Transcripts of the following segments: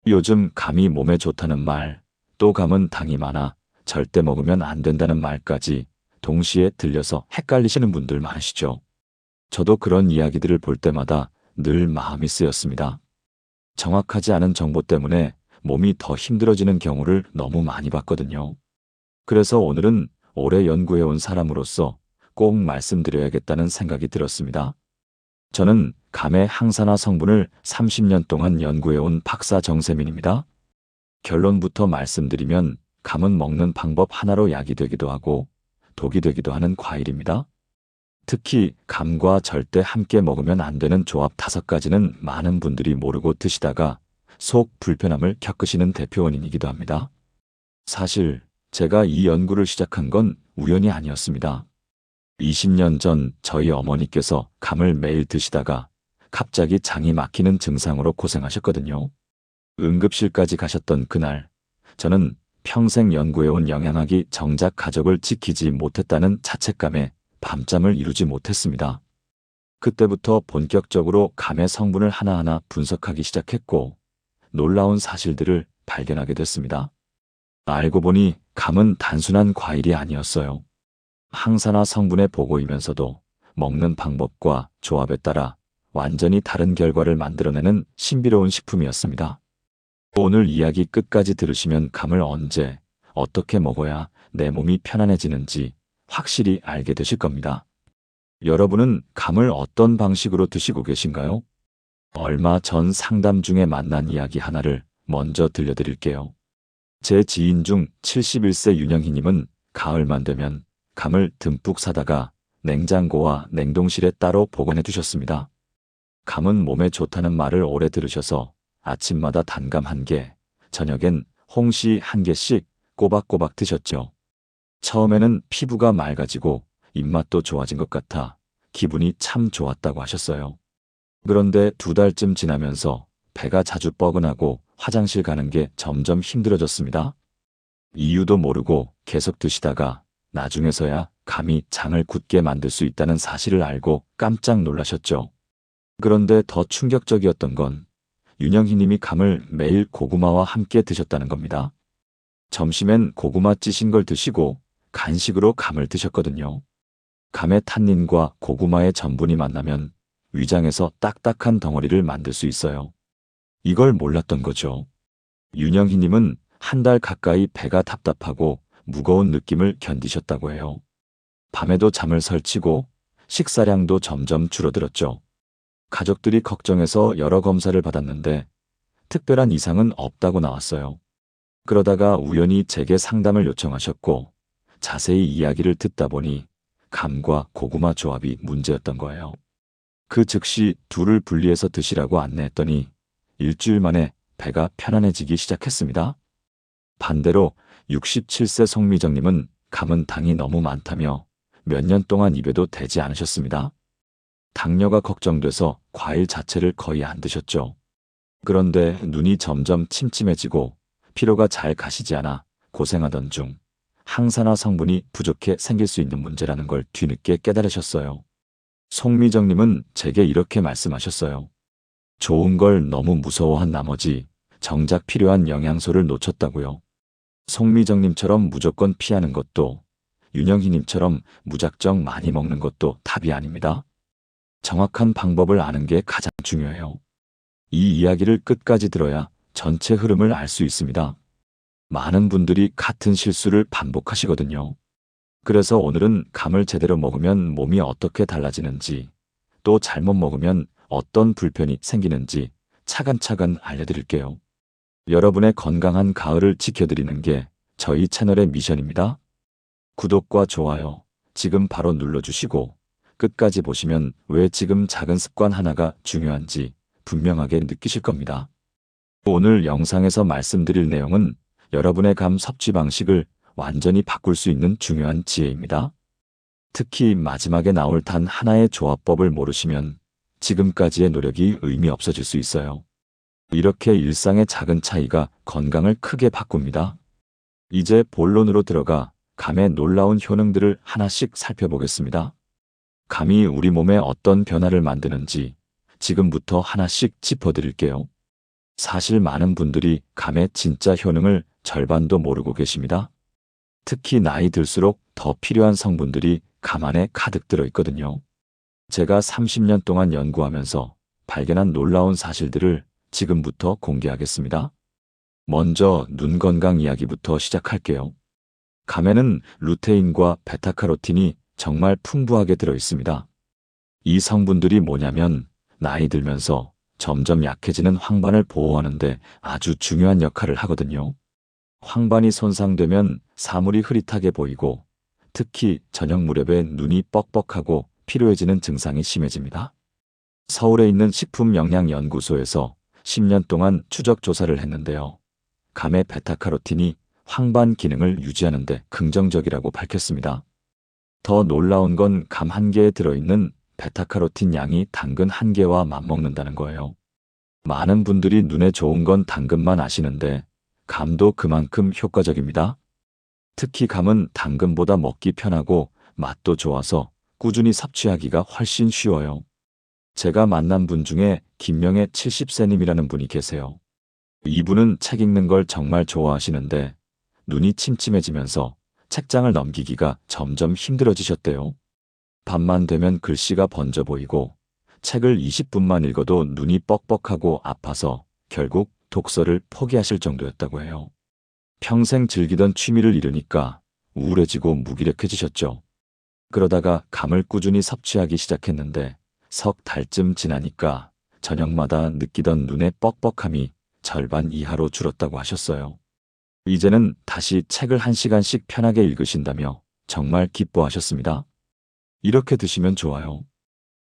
요즘 감이 몸에 좋다는 말, 또 감은 당이 많아 절대 먹으면 안 된다는 말까지 동시에 들려서 헷갈리시는 분들 많으시죠? 저도 그런 이야기들을 볼 때마다 늘 마음이 쓰였습니다. 정확하지 않은 정보 때문에 몸이 더 힘들어지는 경우를 너무 많이 봤거든요. 그래서 오늘은 오래 연구해온 사람으로서 꼭 말씀드려야겠다는 생각이 들었습니다. 저는 감의 항산화 성분을 30년 동안 연구해온 박사 정세민입니다. 결론부터 말씀드리면 감은 먹는 방법 하나로 약이 되기도 하고 독이 되기도 하는 과일입니다. 특히 감과 절대 함께 먹으면 안 되는 조합 5가지는 많은 분들이 모르고 드시다가 속 불편함을 겪으시는 대표 원인이기도 합니다. 사실 제가 이 연구를 시작한 건 우연이 아니었습니다. 20년 전 저희 어머니께서 감을 매일 드시다가 갑자기 장이 막히는 증상으로 고생하셨거든요. 응급실까지 가셨던 그날, 저는 평생 연구해온 영양학이 정작 가족을 지키지 못했다는 자책감에 밤잠을 이루지 못했습니다. 그때부터 본격적으로 감의 성분을 하나하나 분석하기 시작했고, 놀라운 사실들을 발견하게 됐습니다. 알고 보니 감은 단순한 과일이 아니었어요. 항산화 성분의 보고이면서도 먹는 방법과 조합에 따라 완전히 다른 결과를 만들어내는 신비로운 식품이었습니다. 오늘 이야기 끝까지 들으시면 감을 언제, 어떻게 먹어야 내 몸이 편안해지는지 확실히 알게 되실 겁니다. 여러분은 감을 어떤 방식으로 드시고 계신가요? 얼마 전 상담 중에 만난 이야기 하나를 먼저 들려드릴게요. 제 지인 중 71세 윤영희님은 가을만 되면 감을 듬뿍 사다가 냉장고와 냉동실에 따로 보관해 두셨습니다. 감은 몸에 좋다는 말을 오래 들으셔서 아침마다 단감 1개, 저녁엔 홍시 1개씩 꼬박꼬박 드셨죠. 처음에는 피부가 맑아지고 입맛도 좋아진 것 같아 기분이 참 좋았다고 하셨어요. 그런데 2달쯤 지나면서 배가 자주 뻐근하고 화장실 가는 게 점점 힘들어졌습니다. 이유도 모르고 계속 드시다가 나중에서야 감이 장을 굳게 만들 수 있다는 사실을 알고 깜짝 놀라셨죠. 그런데 더 충격적이었던 건 윤영희 님이 감을 매일 고구마와 함께 드셨다는 겁니다. 점심엔 고구마 찌신 걸 드시고 간식으로 감을 드셨거든요. 감의 탄닌과 고구마의 전분이 만나면 위장에서 딱딱한 덩어리를 만들 수 있어요. 이걸 몰랐던 거죠. 윤영희 님은 1달 가까이 배가 답답하고 무거운 느낌을 견디셨다고 해요. 밤에도 잠을 설치고 식사량도 점점 줄어들었죠. 가족들이 걱정해서 여러 검사를 받았는데 특별한 이상은 없다고 나왔어요. 그러다가 우연히 제게 상담을 요청하셨고 자세히 이야기를 듣다 보니 감과 고구마 조합이 문제였던 거예요. 그 즉시 둘을 분리해서 드시라고 안내했더니 일주일 만에 배가 편안해지기 시작했습니다. 반대로 67세 송미정님은 감은 당이 너무 많다며 몇 년 동안 입에도 대지 않으셨습니다. 당뇨가 걱정돼서 과일 자체를 거의 안 드셨죠. 그런데 눈이 점점 침침해지고 피로가 잘 가시지 않아 고생하던 중 항산화 성분이 부족해 생길 수 있는 문제라는 걸 뒤늦게 깨달으셨어요. 송미정님은 제게 이렇게 말씀하셨어요. 좋은 걸 너무 무서워한 나머지 정작 필요한 영양소를 놓쳤다고요. 송미정님처럼 무조건 피하는 것도 윤영희님처럼 무작정 많이 먹는 것도 답이 아닙니다. 정확한 방법을 아는 게 가장 중요해요. 이 이야기를 끝까지 들어야 전체 흐름을 알 수 있습니다. 많은 분들이 같은 실수를 반복하시거든요. 그래서 오늘은 감을 제대로 먹으면 몸이 어떻게 달라지는지, 또 잘못 먹으면 어떤 불편이 생기는지 차근차근 알려드릴게요. 여러분의 건강한 가을을 지켜드리는 게 저희 채널의 미션입니다. 구독과 좋아요 지금 바로 눌러주시고 끝까지 보시면 왜 지금 작은 습관 하나가 중요한지 분명하게 느끼실 겁니다. 오늘 영상에서 말씀드릴 내용은 여러분의 감 섭취 방식을 완전히 바꿀 수 있는 중요한 지혜입니다. 특히 마지막에 나올 단 하나의 조합법을 모르시면 지금까지의 노력이 의미 없어질 수 있어요. 이렇게 일상의 작은 차이가 건강을 크게 바꿉니다. 이제 본론으로 들어가 감의 놀라운 효능들을 하나씩 살펴보겠습니다. 감이 우리 몸에 어떤 변화를 만드는지 지금부터 하나씩 짚어드릴게요. 사실 많은 분들이 감의 진짜 효능을 절반도 모르고 계십니다. 특히 나이 들수록 더 필요한 성분들이 감 안에 가득 들어 있거든요. 제가 30년 동안 연구하면서 발견한 놀라운 사실들을 지금부터 공개하겠습니다. 먼저 눈 건강 이야기부터 시작할게요. 감에는 루테인과 베타카로틴이 정말 풍부하게 들어 있습니다. 이 성분들이 뭐냐면 나이 들면서 점점 약해지는 황반을 보호하는데 아주 중요한 역할을 하거든요. 황반이 손상되면 사물이 흐릿하게 보이고 특히 저녁 무렵에 눈이 뻑뻑하고 피로해지는 증상이 심해집니다. 서울에 있는 식품영양연구소에서 10년 동안 추적 조사를 했는데요. 감의 베타카로틴이 황반 기능을 유지하는 데 긍정적이라고 밝혔습니다. 더 놀라운 건 감 한 개에 들어있는 베타카로틴 양이 당근 한 개와 맞먹는다는 거예요. 많은 분들이 눈에 좋은 건 당근만 아시는데 감도 그만큼 효과적입니다. 특히 감은 당근보다 먹기 편하고 맛도 좋아서 꾸준히 섭취하기가 훨씬 쉬워요. 제가 만난 분 중에 김명애 70세님이라는 분이 계세요. 이분은 책 읽는 걸 정말 좋아하시는데 눈이 침침해지면서 책장을 넘기기가 점점 힘들어지셨대요. 밤만 되면 글씨가 번져 보이고 책을 20분만 읽어도 눈이 뻑뻑하고 아파서 결국 독서를 포기하실 정도였다고 해요. 평생 즐기던 취미를 잃으니까 우울해지고 무기력해지셨죠. 그러다가 감을 꾸준히 섭취하기 시작했는데 석 달쯤 지나니까 저녁마다 느끼던 눈의 뻑뻑함이 절반 이하로 줄었다고 하셨어요. 이제는 다시 책을 1시간씩 편하게 읽으신다며 정말 기뻐하셨습니다. 이렇게 드시면 좋아요.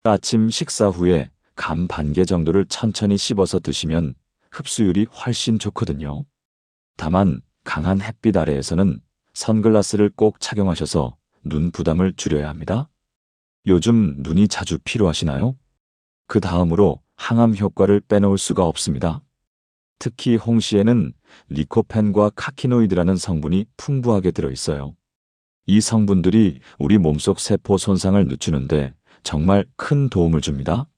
아침 식사 후에 감 반 개 정도를 천천히 씹어서 드시면 흡수율이 훨씬 좋거든요. 다만 강한 햇빛 아래에서는 선글라스를 꼭 착용하셔서 눈 부담을 줄여야 합니다. 요즘 눈이 자주 피로하시나요? 그 다음으로 항암 효과를 빼놓을 수가 없습니다. 특히 홍시에는 리코펜과 카키노이드라는 성분이 풍부하게 들어있어요. 이 성분들이 우리 몸속 세포 손상을 늦추는데 정말 큰 도움을 줍니다.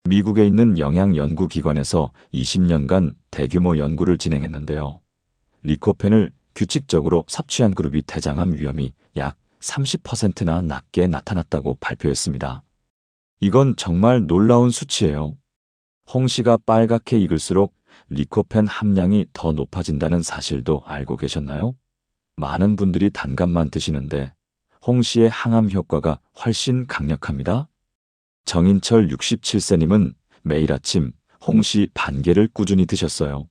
미국에 있는 영양연구기관에서 20년간 대규모 연구를 진행했는데요. 리코펜을 규칙적으로 섭취한 그룹이 대장암 위험이 약 30%나 낮게 나타났다고 발표했습니다. 이건 정말 놀라운 수치예요. 홍시가 빨갛게 익을수록 리코펜 함량이 더 높아진다는 사실도 알고 계셨나요? 많은 분들이 단감만 드시는데 홍시의 항암 효과가 훨씬 강력합니다. 정인철 67세님은 매일 아침 홍시 반 개를 꾸준히 드셨어요.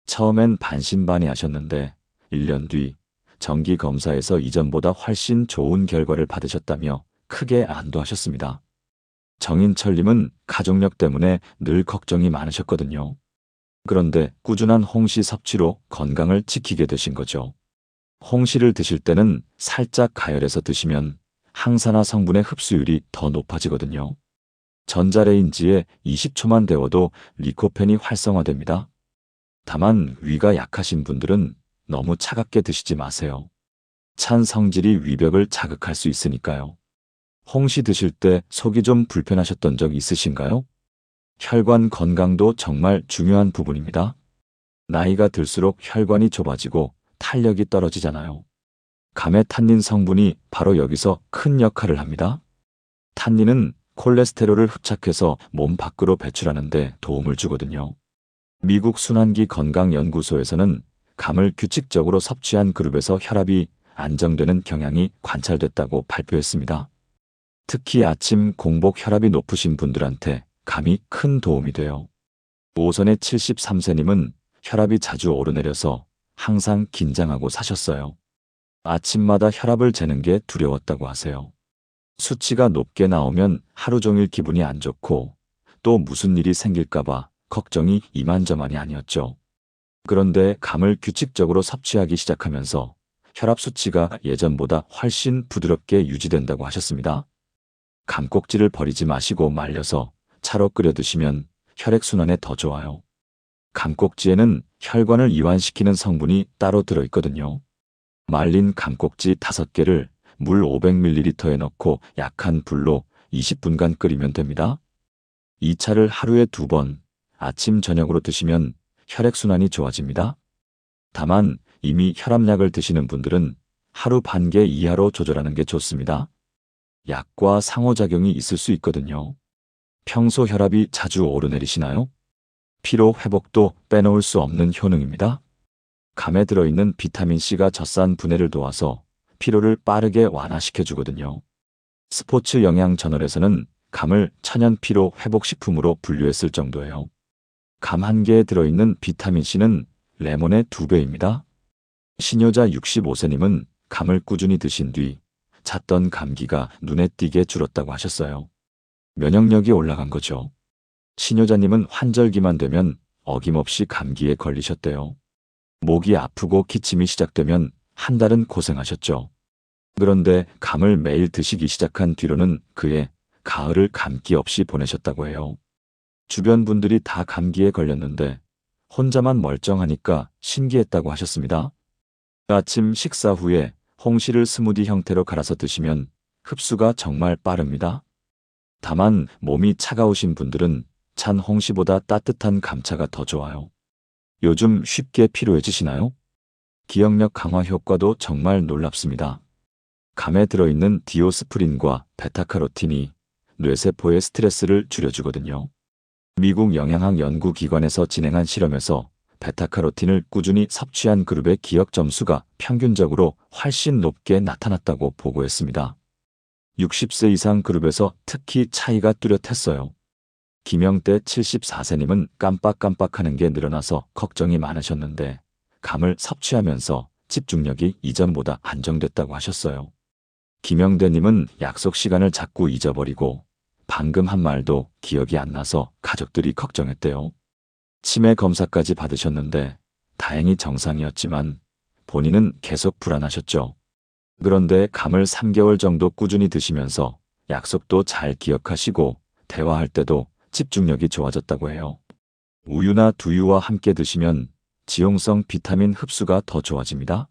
처음엔 반신반의하셨는데 1년 뒤 정기 검사에서 이전보다 훨씬 좋은 결과를 받으셨다며 크게 안도하셨습니다. 정인철님은 가족력 때문에 늘 걱정이 많으셨거든요. 그런데 꾸준한 홍시 섭취로 건강을 지키게 되신 거죠. 홍시를 드실 때는 살짝 가열해서 드시면 항산화 성분의 흡수율이 더 높아지거든요. 전자레인지에 20초만 데워도 리코펜이 활성화됩니다. 다만 위가 약하신 분들은 너무 차갑게 드시지 마세요. 찬 성질이 위벽을 자극할 수 있으니까요. 홍시 드실 때 속이 좀 불편하셨던 적 있으신가요? 혈관 건강도 정말 중요한 부분입니다. 나이가 들수록 혈관이 좁아지고 탄력이 떨어지잖아요. 감의 탄닌 성분이 바로 여기서 큰 역할을 합니다. 탄닌은 콜레스테롤을 흡착해서 몸 밖으로 배출하는데 도움을 주거든요. 미국 순환기 건강연구소에서는 감을 규칙적으로 섭취한 그룹에서 혈압이 안정되는 경향이 관찰됐다고 발표했습니다. 특히 아침 공복 혈압이 높으신 분들한테 감이 큰 도움이 돼요. 오선의 73세님은 혈압이 자주 오르내려서 항상 긴장하고 사셨어요. 아침마다 혈압을 재는 게 두려웠다고 하세요. 수치가 높게 나오면 하루 종일 기분이 안 좋고 또 무슨 일이 생길까봐 걱정이 이만저만이 아니었죠. 그런데 감을 규칙적으로 섭취하기 시작하면서 혈압 수치가 예전보다 훨씬 부드럽게 유지된다고 하셨습니다. 감꼭지를 버리지 마시고 말려서 차로 끓여 드시면 혈액순환에 더 좋아요. 감꼭지에는 혈관을 이완시키는 성분이 따로 들어있거든요. 말린 감꼭지 5개를 물 500ml에 넣고 약한 불로 20분간 끓이면 됩니다. 이 차를 하루에 2번, 아침 저녁으로 드시면 혈액순환이 좋아집니다. 다만 이미 혈압약을 드시는 분들은 하루 반 개 이하로 조절하는 게 좋습니다. 약과 상호작용이 있을 수 있거든요. 평소 혈압이 자주 오르내리시나요? 피로 회복도 빼놓을 수 없는 효능입니다. 감에 들어있는 비타민C가 젖산 분해를 도와서 피로를 빠르게 완화시켜주거든요. 스포츠 영양 저널에서는 감을 천연 피로 회복식품으로 분류했을 정도예요. 감 한 개에 들어있는 비타민C는 레몬의 2배입니다. 신효자 65세님은 감을 꾸준히 드신 뒤 잦던 감기가 눈에 띄게 줄었다고 하셨어요. 면역력이 올라간 거죠. 신효자님은 환절기만 되면 어김없이 감기에 걸리셨대요. 목이 아프고 기침이 시작되면 한 달은 고생하셨죠. 그런데 감을 매일 드시기 시작한 뒤로는 그의 가을을 감기 없이 보내셨다고 해요. 주변 분들이 다 감기에 걸렸는데 혼자만 멀쩡하니까 신기했다고 하셨습니다. 아침 식사 후에 홍시를 스무디 형태로 갈아서 드시면 흡수가 정말 빠릅니다. 다만 몸이 차가우신 분들은 찬 홍시보다 따뜻한 감차가 더 좋아요. 요즘 쉽게 피로해지시나요? 기억력 강화 효과도 정말 놀랍습니다. 감에 들어있는 디오스프린과 베타카로틴이 뇌세포의 스트레스를 줄여주거든요. 미국 영양학 연구기관에서 진행한 실험에서 베타카로틴을 꾸준히 섭취한 그룹의 기억 점수가 평균적으로 훨씬 높게 나타났다고 보고했습니다. 60세 이상 그룹에서 특히 차이가 뚜렷했어요. 김영대 74세님은 깜빡깜빡하는 게 늘어나서 걱정이 많으셨는데 감을 섭취하면서 집중력이 이전보다 안정됐다고 하셨어요. 김영대님은 약속 시간을 자꾸 잊어버리고 방금 한 말도 기억이 안 나서 가족들이 걱정했대요. 치매 검사까지 받으셨는데 다행히 정상이었지만 본인은 계속 불안하셨죠. 그런데 감을 3개월 정도 꾸준히 드시면서 약속도 잘 기억하시고 대화할 때도 집중력이 좋아졌다고 해요. 우유나 두유와 함께 드시면 지용성 비타민 흡수가 더 좋아집니다.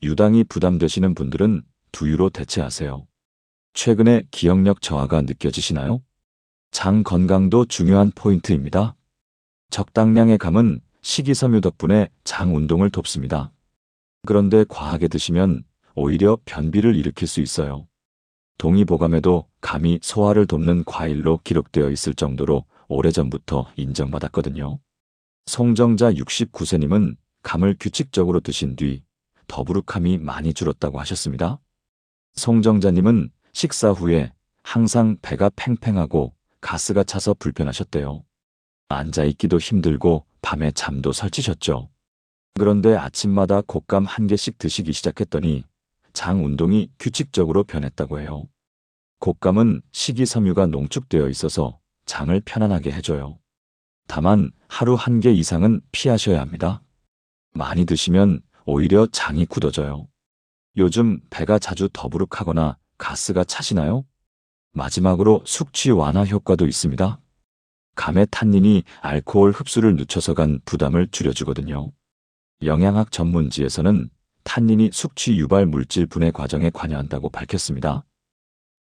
유당이 부담되시는 분들은 두유로 대체하세요. 최근에 기억력 저하가 느껴지시나요? 장 건강도 중요한 포인트입니다. 적당량의 감은 식이섬유 덕분에 장 운동을 돕습니다. 그런데 과하게 드시면 오히려 변비를 일으킬 수 있어요. 동의보감에도 감이 소화를 돕는 과일로 기록되어 있을 정도로 오래전부터 인정받았거든요. 송정자 69세님은 감을 규칙적으로 드신 뒤 더부룩함이 많이 줄었다고 하셨습니다. 송정자님은 식사 후에 항상 배가 팽팽하고 가스가 차서 불편하셨대요. 앉아있기도 힘들고 밤에 잠도 설치셨죠. 그런데 아침마다 곶감 한 개씩 드시기 시작했더니 장 운동이 규칙적으로 변했다고 해요. 곶감은 식이섬유가 농축되어 있어서 장을 편안하게 해줘요. 다만 하루 한 개 이상은 피하셔야 합니다. 많이 드시면 오히려 장이 굳어져요. 요즘 배가 자주 더부룩하거나 가스가 차시나요? 마지막으로 숙취 완화 효과도 있습니다. 감의 탄닌이 알코올 흡수를 늦춰서 간 부담을 줄여주거든요. 영양학 전문지에서는 탄닌이 숙취 유발 물질 분해 과정에 관여한다고 밝혔습니다.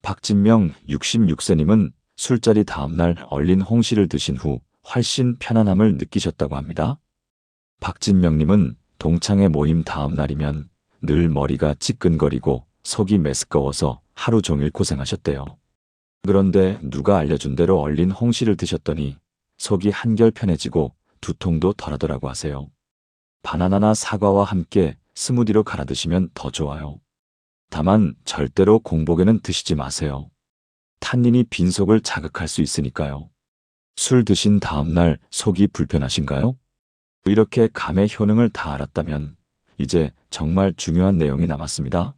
박진명 66세님은 술자리 다음날 얼린 홍시를 드신 후 훨씬 편안함을 느끼셨다고 합니다. 박진명님은 동창회 모임 다음날이면 늘 머리가 찌끈거리고 속이 메스꺼워서 하루 종일 고생하셨대요. 그런데 누가 알려준 대로 얼린 홍시를 드셨더니 속이 한결 편해지고 두통도 덜하더라고 하세요. 바나나나 사과와 함께 스무디로 갈아 드시면 더 좋아요. 다만 절대로 공복에는 드시지 마세요. 탄닌이 빈속을 자극할 수 있으니까요. 술 드신 다음날 속이 불편하신가요? 이렇게 감의 효능을 다 알았다면 이제 정말 중요한 내용이 남았습니다.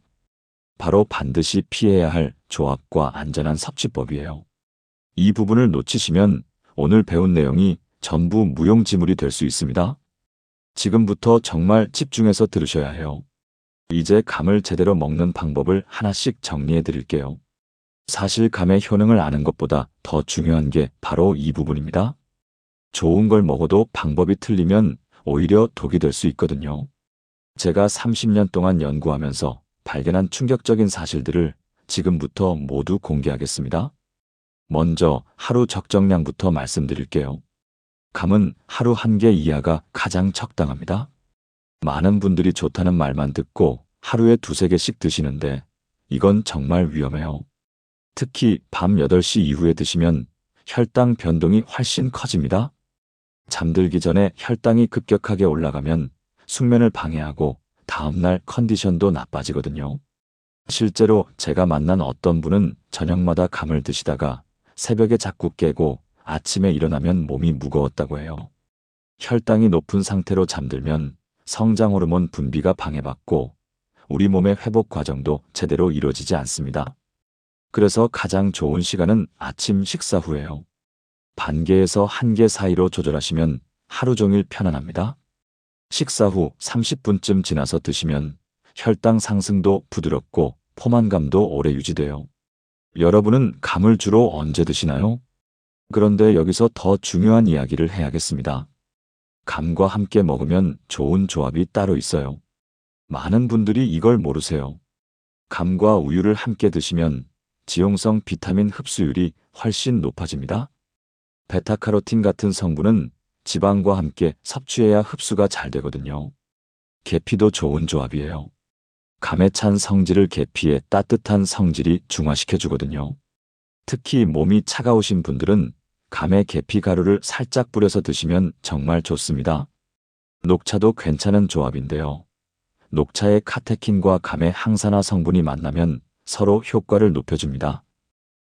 바로 반드시 피해야 할 조합과 안전한 섭취법이에요. 이 부분을 놓치시면 오늘 배운 내용이 전부 무용지물이 될 수 있습니다. 지금부터 정말 집중해서 들으셔야 해요. 이제 감을 제대로 먹는 방법을 하나씩 정리해 드릴게요. 사실 감의 효능을 아는 것보다 더 중요한 게 바로 이 부분입니다. 좋은 걸 먹어도 방법이 틀리면 오히려 독이 될 수 있거든요. 제가 30년 동안 연구하면서 발견한 충격적인 사실들을 지금부터 모두 공개하겠습니다. 먼저 하루 적정량부터 말씀드릴게요. 감은 하루 한 개 이하가 가장 적당합니다. 많은 분들이 좋다는 말만 듣고 하루에 두세 개씩 드시는데 이건 정말 위험해요. 특히 밤 8시 이후에 드시면 혈당 변동이 훨씬 커집니다. 잠들기 전에 혈당이 급격하게 올라가면 숙면을 방해하고 다음날 컨디션도 나빠지거든요. 실제로 제가 만난 어떤 분은 저녁마다 감을 드시다가 새벽에 자꾸 깨고 아침에 일어나면 몸이 무거웠다고 해요. 혈당이 높은 상태로 잠들면 성장 호르몬 분비가 방해받고 우리 몸의 회복 과정도 제대로 이루어지지 않습니다. 그래서 가장 좋은 시간은 아침 식사 후예요. 반 개에서 한 개 사이로 조절하시면 하루 종일 편안합니다. 식사 후 30분쯤 지나서 드시면 혈당 상승도 부드럽고 포만감도 오래 유지돼요. 여러분은 감을 주로 언제 드시나요? 그런데 여기서 더 중요한 이야기를 해야겠습니다. 감과 함께 먹으면 좋은 조합이 따로 있어요. 많은 분들이 이걸 모르세요. 감과 우유를 함께 드시면 지용성 비타민 흡수율이 훨씬 높아집니다. 베타카로틴 같은 성분은 지방과 함께 섭취해야 흡수가 잘 되거든요. 계피도 좋은 조합이에요. 감에 찬 성질을 계피해 따뜻한 성질이 중화시켜주거든요. 특히 몸이 차가우신 분들은 감에 계피 가루를 살짝 뿌려서 드시면 정말 좋습니다. 녹차도 괜찮은 조합인데요. 녹차의 카테킨과 감의 항산화 성분이 만나면 서로 효과를 높여줍니다.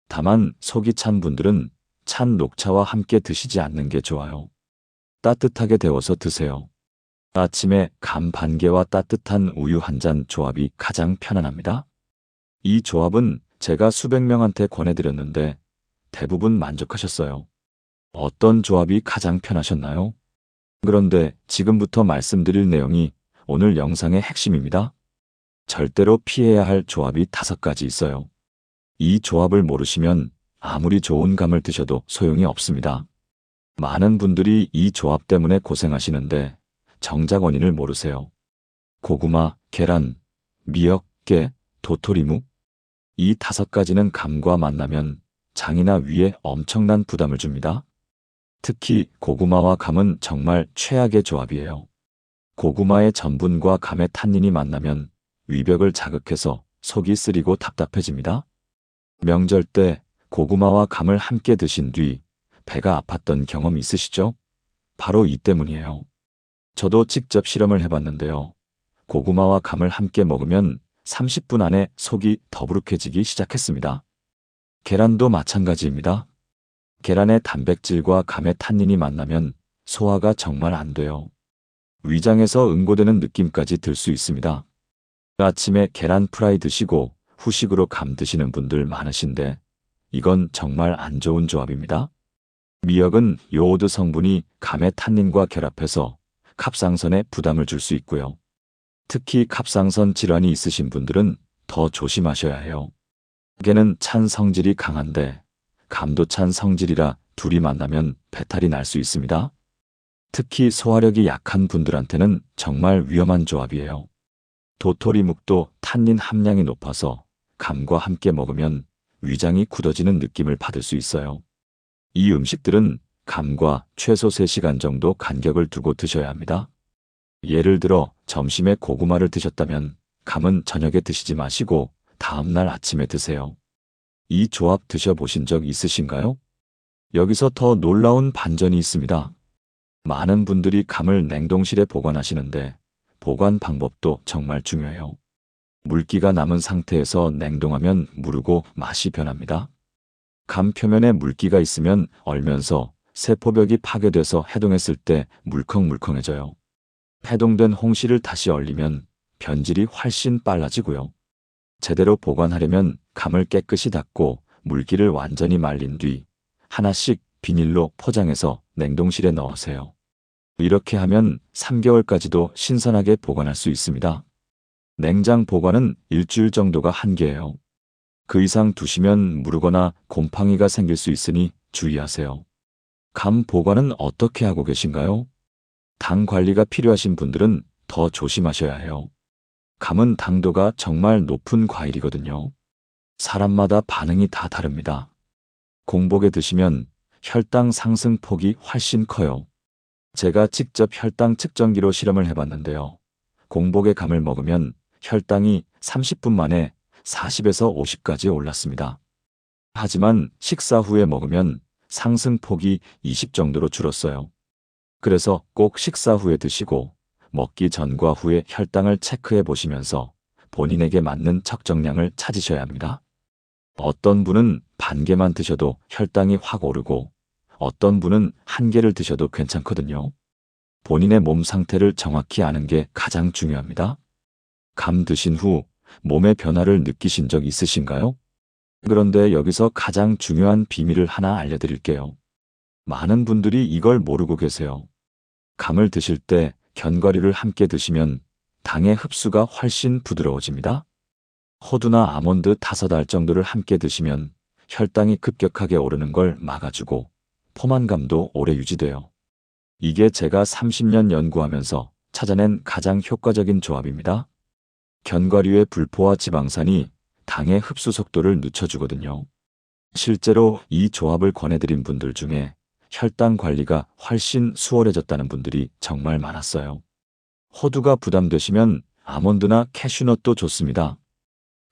다만 속이 찬 분들은 찬 녹차와 함께 드시지 않는 게 좋아요. 따뜻하게 데워서 드세요. 아침에 감 반 개와 따뜻한 우유 한 잔 조합이 가장 편안합니다. 이 조합은 제가 수백 명한테 권해드렸는데 대부분 만족하셨어요. 어떤 조합이 가장 편하셨나요? 그런데 지금부터 말씀드릴 내용이 오늘 영상의 핵심입니다. 절대로 피해야 할 조합이 5가지 있어요. 이 조합을 모르시면 아무리 좋은 감을 드셔도 소용이 없습니다. 많은 분들이 이 조합 때문에 고생하시는데 정작 원인을 모르세요. 고구마, 계란, 미역, 깨, 도토리묵. 이 5가지는 감과 만나면 장이나 위에 엄청난 부담을 줍니다. 특히 고구마와 감은 정말 최악의 조합이에요. 고구마의 전분과 감의 탄닌이 만나면 위벽을 자극해서 속이 쓰리고 답답해집니다. 명절 때 고구마와 감을 함께 드신 뒤 배가 아팠던 경험 있으시죠? 바로 이 때문이에요. 저도 직접 실험을 해봤는데요. 고구마와 감을 함께 먹으면 30분 안에 속이 더부룩해지기 시작했습니다. 계란도 마찬가지입니다. 계란의 단백질과 감의 탄닌이 만나면 소화가 정말 안 돼요. 위장에서 응고되는 느낌까지 들 수 있습니다. 아침에 계란 프라이 드시고 후식으로 감 드시는 분들 많으신데 이건 정말 안 좋은 조합입니다. 미역은 요오드 성분이 감의 탄닌과 결합해서 갑상선에 부담을 줄 수 있고요. 특히 갑상선 질환이 있으신 분들은 더 조심하셔야 해요. 깨는 찬 성질이 강한데 감도 찬 성질이라 둘이 만나면 배탈이 날 수 있습니다. 특히 소화력이 약한 분들한테는 정말 위험한 조합이에요. 도토리묵도 탄닌 함량이 높아서 감과 함께 먹으면 위장이 굳어지는 느낌을 받을 수 있어요. 이 음식들은 감과 최소 3시간 정도 간격을 두고 드셔야 합니다. 예를 들어 점심에 고구마를 드셨다면 감은 저녁에 드시지 마시고 다음날 아침에 드세요. 이 조합 드셔보신 적 있으신가요? 여기서 더 놀라운 반전이 있습니다. 많은 분들이 감을 냉동실에 보관하시는데 보관 방법도 정말 중요해요. 물기가 남은 상태에서 냉동하면 무르고 맛이 변합니다. 감 표면에 물기가 있으면 얼면서 세포벽이 파괴돼서 해동했을 때 물컹물컹해져요. 해동된 홍시를 다시 얼리면 변질이 훨씬 빨라지고요. 제대로 보관하려면 감을 깨끗이 닦고 물기를 완전히 말린 뒤 하나씩 비닐로 포장해서 냉동실에 넣으세요. 이렇게 하면 3개월까지도 신선하게 보관할 수 있습니다. 냉장 보관은 일주일 정도가 한계예요. 그 이상 두시면 무르거나 곰팡이가 생길 수 있으니 주의하세요. 감 보관은 어떻게 하고 계신가요? 당 관리가 필요하신 분들은 더 조심하셔야 해요. 감은 당도가 정말 높은 과일이거든요. 사람마다 반응이 다 다릅니다. 공복에 드시면 혈당 상승 폭이 훨씬 커요. 제가 직접 혈당 측정기로 실험을 해봤는데요. 공복에 감을 먹으면 혈당이 30분 만에 40에서 50까지 올랐습니다. 하지만 식사 후에 먹으면 상승폭이 20 정도로 줄었어요. 그래서 꼭 식사 후에 드시고 먹기 전과 후에 혈당을 체크해 보시면서 본인에게 맞는 적정량을 찾으셔야 합니다. 어떤 분은 반 개만 드셔도 혈당이 확 오르고 어떤 분은 한 개를 드셔도 괜찮거든요. 본인의 몸 상태를 정확히 아는 게 가장 중요합니다. 감 드신 후 몸의 변화를 느끼신 적 있으신가요? 그런데 여기서 가장 중요한 비밀을 하나 알려드릴게요. 많은 분들이 이걸 모르고 계세요. 감을 드실 때 견과류를 함께 드시면 당의 흡수가 훨씬 부드러워집니다. 호두나 아몬드 5알 정도를 함께 드시면 혈당이 급격하게 오르는 걸 막아주고 포만감도 오래 유지돼요. 이게 제가 30년 연구하면서 찾아낸 가장 효과적인 조합입니다. 견과류의 불포화 지방산이 당의 흡수 속도를 늦춰주거든요. 실제로 이 조합을 권해드린 분들 중에 혈당 관리가 훨씬 수월해졌다는 분들이 정말 많았어요. 호두가 부담되시면 아몬드나 캐슈넛도 좋습니다.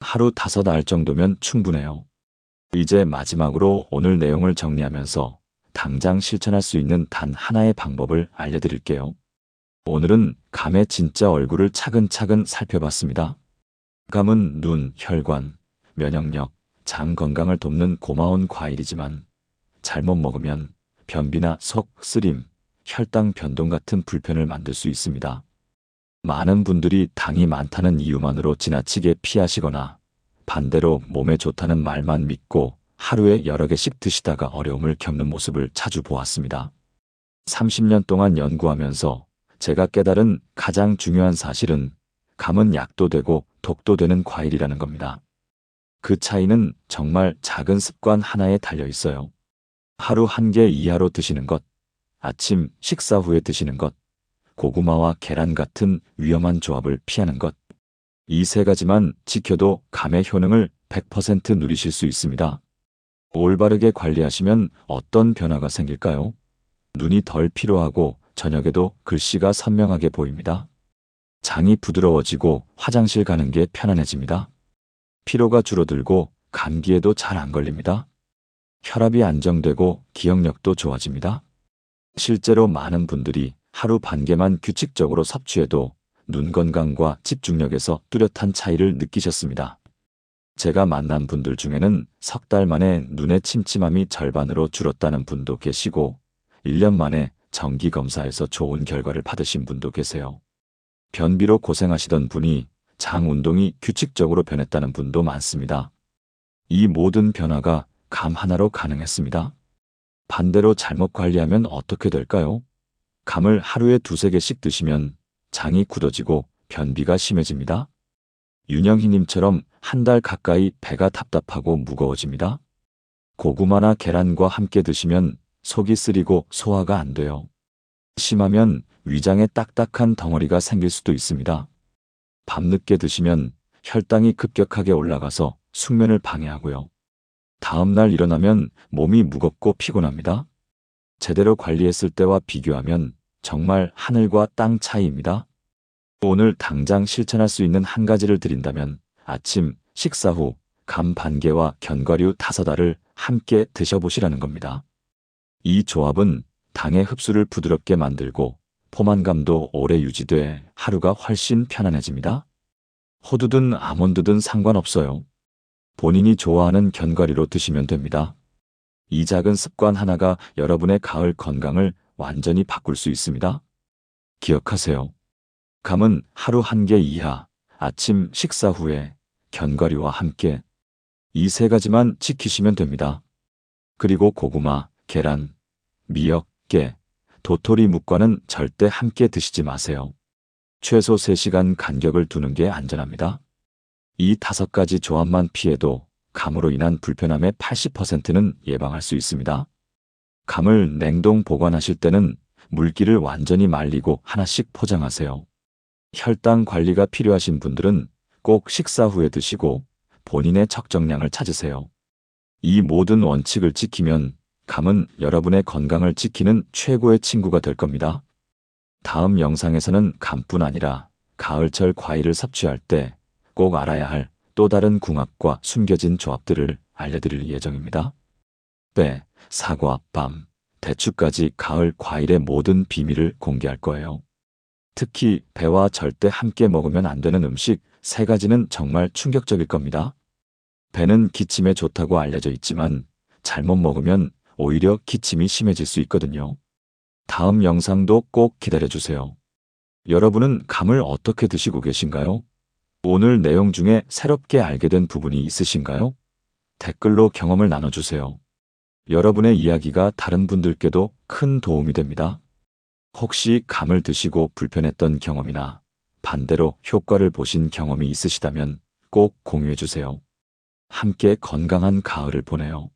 하루 5알 정도면 충분해요. 이제 마지막으로 오늘 내용을 정리하면서 당장 실천할 수 있는 단 하나의 방법을 알려드릴게요. 오늘은 감의 진짜 얼굴을 차근차근 살펴봤습니다. 감은 눈, 혈관, 면역력, 장 건강을 돕는 고마운 과일이지만 잘못 먹으면 변비나 속, 쓰림, 혈당 변동 같은 불편을 만들 수 있습니다. 많은 분들이 당이 많다는 이유만으로 지나치게 피하시거나 반대로 몸에 좋다는 말만 믿고 하루에 여러 개씩 드시다가 어려움을 겪는 모습을 자주 보았습니다. 30년 동안 연구하면서 제가 깨달은 가장 중요한 사실은 감은 약도 되고 독도 되는 과일이라는 겁니다. 그 차이는 정말 작은 습관 하나에 달려 있어요. 하루 1개 이하로 드시는 것, 아침 식사 후에 드시는 것, 고구마와 계란 같은 위험한 조합을 피하는 것. 이 3가지만 지켜도 감의 효능을 100% 누리실 수 있습니다. 올바르게 관리하시면 어떤 변화가 생길까요? 눈이 덜 피로하고 저녁에도 글씨가 선명하게 보입니다. 장이 부드러워지고 화장실 가는 게 편안해집니다. 피로가 줄어들고 감기에도 잘 안 걸립니다. 혈압이 안정되고 기억력도 좋아집니다. 실제로 많은 분들이 하루 1개만 규칙적으로 섭취해도 눈 건강과 집중력에서 뚜렷한 차이를 느끼셨습니다. 제가 만난 분들 중에는 3달 만에 눈의 침침함이 절반으로 줄었다는 분도 계시고 1년 만에 정기검사에서 좋은 결과를 받으신 분도 계세요. 변비로 고생하시던 분이 장 운동이 규칙적으로 변했다는 분도 많습니다. 이 모든 변화가 감 하나로 가능했습니다. 반대로 잘못 관리하면 어떻게 될까요? 감을 하루에 2-3개씩 드시면 장이 굳어지고 변비가 심해집니다. 윤영희님처럼 1달 가까이 배가 답답하고 무거워집니다. 고구마나 계란과 함께 드시면 속이 쓰리고 소화가 안 돼요. 심하면 위장에 딱딱한 덩어리가 생길 수도 있습니다. 밤늦게 드시면 혈당이 급격하게 올라가서 숙면을 방해하고요. 다음날 일어나면 몸이 무겁고 피곤합니다. 제대로 관리했을 때와 비교하면 정말 하늘과 땅 차이입니다. 오늘 당장 실천할 수 있는 한 가지를 드린다면 아침 식사 후 감 1개와 견과류 5알을 함께 드셔보시라는 겁니다. 이 조합은 당의 흡수를 부드럽게 만들고 포만감도 오래 유지돼 하루가 훨씬 편안해집니다. 호두든 아몬드든 상관없어요. 본인이 좋아하는 견과류로 드시면 됩니다. 이 작은 습관 하나가 여러분의 가을 건강을 완전히 바꿀 수 있습니다. 기억하세요. 감은 하루 1개 이하, 아침 식사 후에 견과류와 함께 이 3가지만 지키시면 됩니다. 그리고 고구마, 계란, 미역, 깨, 도토리 묵과는 절대 함께 드시지 마세요. 최소 3시간 간격을 두는 게 안전합니다. 이 5가지 조합만 피해도 감으로 인한 불편함의 80%는 예방할 수 있습니다. 감을 냉동 보관하실 때는 물기를 완전히 말리고 하나씩 포장하세요. 혈당 관리가 필요하신 분들은 꼭 식사 후에 드시고 본인의 적정량을 찾으세요. 이 모든 원칙을 지키면 감은 여러분의 건강을 지키는 최고의 친구가 될 겁니다. 다음 영상에서는 감뿐 아니라 가을철 과일을 섭취할 때 꼭 알아야 할 또 다른 궁합과 숨겨진 조합들을 알려드릴 예정입니다. 배, 사과, 밤, 대추까지 가을 과일의 모든 비밀을 공개할 거예요. 특히 배와 절대 함께 먹으면 안 되는 음식 3가지는 정말 충격적일 겁니다. 배는 기침에 좋다고 알려져 있지만 잘못 먹으면 오히려 기침이 심해질 수 있거든요. 다음 영상도 꼭 기다려주세요. 여러분은 감을 어떻게 드시고 계신가요? 오늘 내용 중에 새롭게 알게 된 부분이 있으신가요? 댓글로 경험을 나눠주세요. 여러분의 이야기가 다른 분들께도 큰 도움이 됩니다. 혹시 감을 드시고 불편했던 경험이나 반대로 효과를 보신 경험이 있으시다면 꼭 공유해주세요. 함께 건강한 가을을 보내요.